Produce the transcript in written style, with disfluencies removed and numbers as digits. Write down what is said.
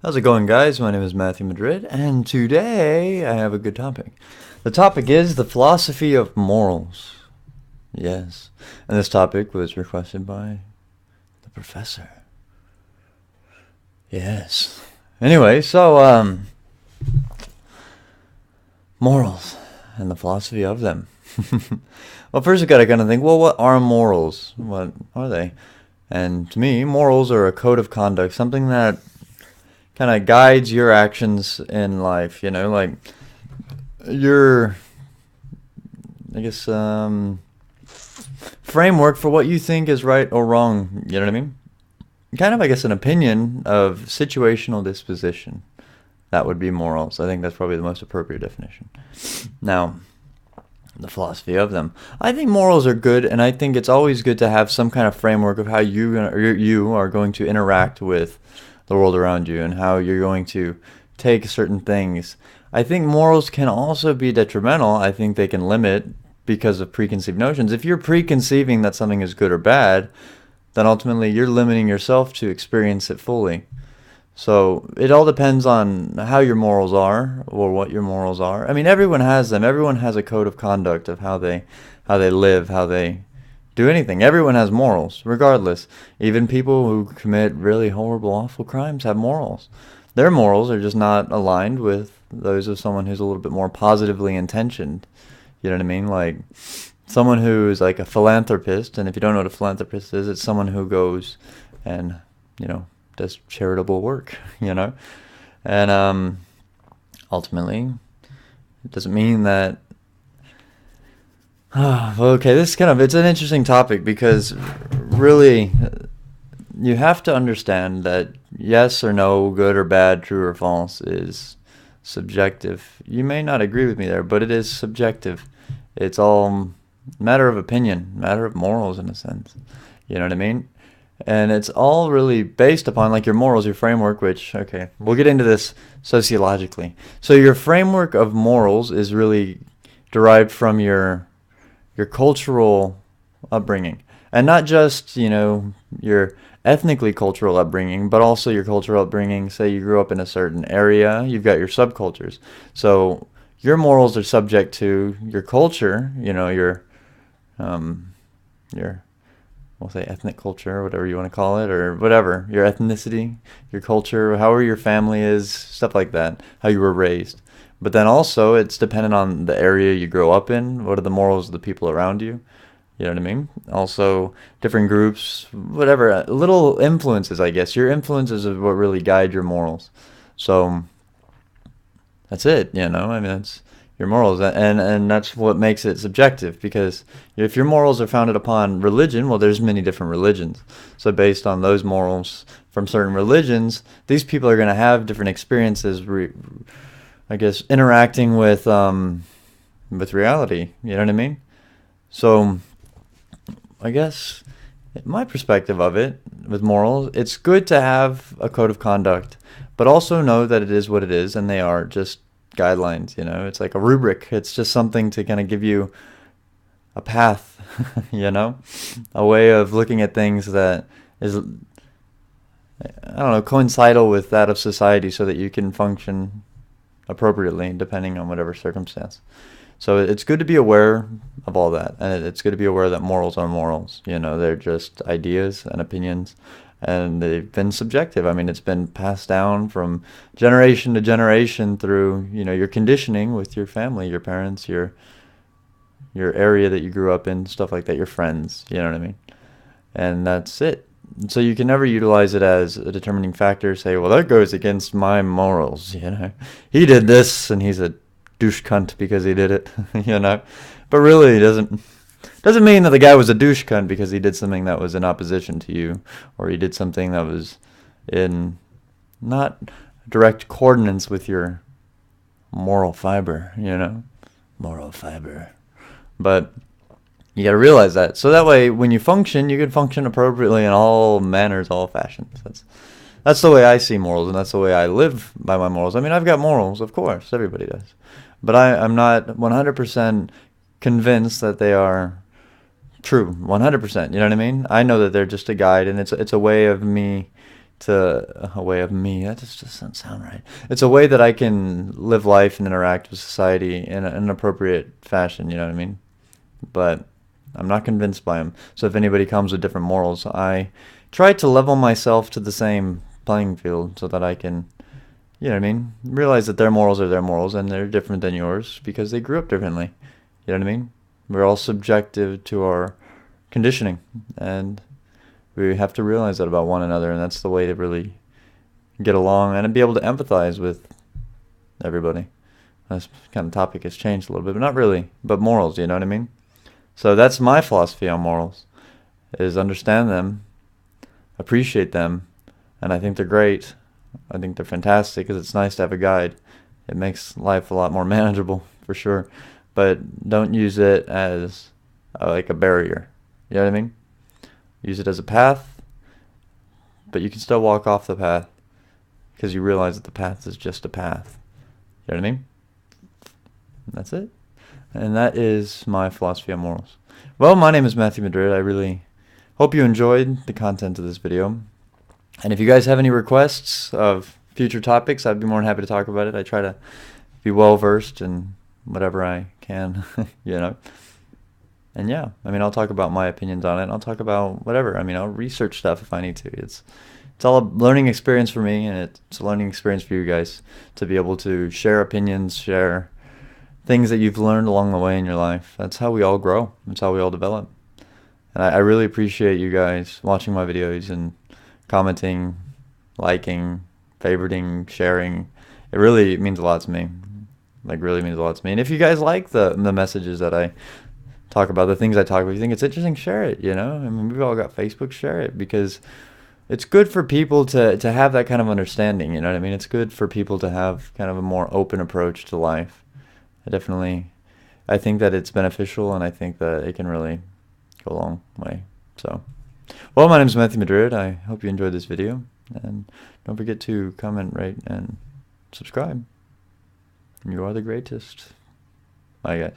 How's it going, guys? My name is Matthew Madrid, and today I have a good topic. The topic is the philosophy of morals. Yes, and this topic was requested by the professor. Yes. Anyway, morals and the philosophy of them. Well, first you gotta kind of think, well, what are morals? What are they? And to me, morals are a code of conduct, something that kind of guides your actions in life, like your, I guess, framework for what you think is right or wrong, you know what I mean? Kind of, I guess, an opinion of situational disposition. That would be morals. I think that's probably the most appropriate definition. Now, the philosophy of them. I think morals are good, and I think it's always good to have some kind of framework of how you are going to interact with the world around you and how you're going to take certain things. I think morals can also be detrimental. I think they can limit because of preconceived notions. If you're preconceiving that something is good or bad, then ultimately you're limiting yourself to experience it fully. So it all depends on how your morals are or what your morals are. I mean, everyone has them. Everyone has a code of conduct of how they live, how they do anything. Everyone has morals, regardless. Even people who commit really horrible, awful crimes have morals. Their morals are just not aligned with those of someone who's a little bit more positively intentioned. You know what I mean? Like someone who's like a philanthropist, and if you don't know what a philanthropist is, it's someone who goes and, does charitable work, And ultimately, it doesn't mean that okay, it's an interesting topic because really you have to understand that yes or no, good or bad, true or false is subjective. You may not agree with me there, but it is subjective. It's all matter of opinion, matter of morals in a sense. You know what I mean? And it's all really based upon like your morals, your framework, which, okay, we'll get into this sociologically. So your framework of morals is really derived from your cultural upbringing, and not just your ethnically cultural upbringing, but also your cultural upbringing. Say you grew up in a certain area, you've got your subcultures, so your morals are subject to your culture, your we'll say ethnic culture or whatever you want to call it, or whatever, your ethnicity, your culture, however your family is, stuff like that, how you were raised. But then also it's dependent on the area you grow up in. What are the morals of the people around you? You know what I mean? Also, different groups, whatever, little influences, I guess. Your influences are what really guide your morals. So that's it, I mean, that's your morals. And that's what makes it subjective, because if your morals are founded upon religion, well, there's many different religions. So based on those morals from certain religions, these people are going to have different experiences, I guess, interacting with reality. You know what I mean? So, I guess, my perspective of it, with morals, it's good to have a code of conduct, but also know that it is what it is, and they are just guidelines, It's like a rubric. It's just something to kind of give you a path, a way of looking at things that is, I don't know, coincidental with that of society so that you can function appropriately depending on whatever circumstance. So it's good to be aware of all that, and it's good to be aware that morals are morals. They're just ideas and opinions, and they've been subjective. I mean, it's been passed down from generation to generation through your conditioning with your family, your parents, your area that you grew up in, stuff like that, your friends. You know what I mean? And that's it. So you can never utilize it as a determining factor. Say, well, that goes against my morals. He did this, and he's a douche cunt because he did it. But really, it doesn't mean that the guy was a douche cunt because he did something that was in opposition to you, or he did something that was in not direct coordinates with your moral fiber. Moral fiber, but you got to realize that. So that way, when you function, you can function appropriately in all manners, all fashions. That's the way I see morals, and that's the way I live by my morals. I mean, I've got morals, of course. Everybody does. But I'm not 100% convinced that they are true, 100%. You know what I mean? I know that they're just a guide, and it's a way of me to a way of me. That just doesn't sound right. It's a way that I can live life and interact with society in an appropriate fashion, you know what I mean? But I'm not convinced by them. So if anybody comes with different morals, I try to level myself to the same playing field so that I can, you know what I mean, realize that their morals are their morals and they're different than yours because they grew up differently. You know what I mean? We're all subjective to our conditioning, and we have to realize that about one another, and that's the way to really get along and be able to empathize with everybody. This kind of topic has changed a little bit, but not really. But morals, you know what I mean? So that's my philosophy on morals, is understand them, appreciate them, and I think they're great. I think they're fantastic because it's nice to have a guide. It makes life a lot more manageable, for sure. But don't use it as like a barrier. You know what I mean? Use it as a path, but you can still walk off the path because you realize that the path is just a path. You know what I mean? And that's it. And that is my philosophy on morals. Well, my name is Matthew Madrid. I really hope you enjoyed the content of this video. And if you guys have any requests of future topics, I'd be more than happy to talk about it. I try to be well versed in whatever I can, you know. And yeah, I mean, I'll talk about my opinions on it. I'll talk about whatever. I mean, I'll research stuff if I need to. It's all a learning experience for me, and it's a learning experience for you guys to be able to share opinions, share things that you've learned along the way in your life. That's how we all grow. That's how we all develop. And I really appreciate you guys watching my videos and commenting, liking, favoriting, sharing. It really means a lot to me. Like, really means a lot to me. And if you guys like the messages that I talk about, the things I talk about, if you think it's interesting, share it, you know? I mean, we've all got Facebook, share it, because it's good for people to have that kind of understanding, you know what I mean? It's good for people to have kind of a more open approach to life. I think that it's beneficial, and I think that it can really go a long way. So, well, my name is Matthew Madrid. I hope you enjoyed this video, and don't forget to comment, rate, and subscribe. You are the greatest. Bye, guys.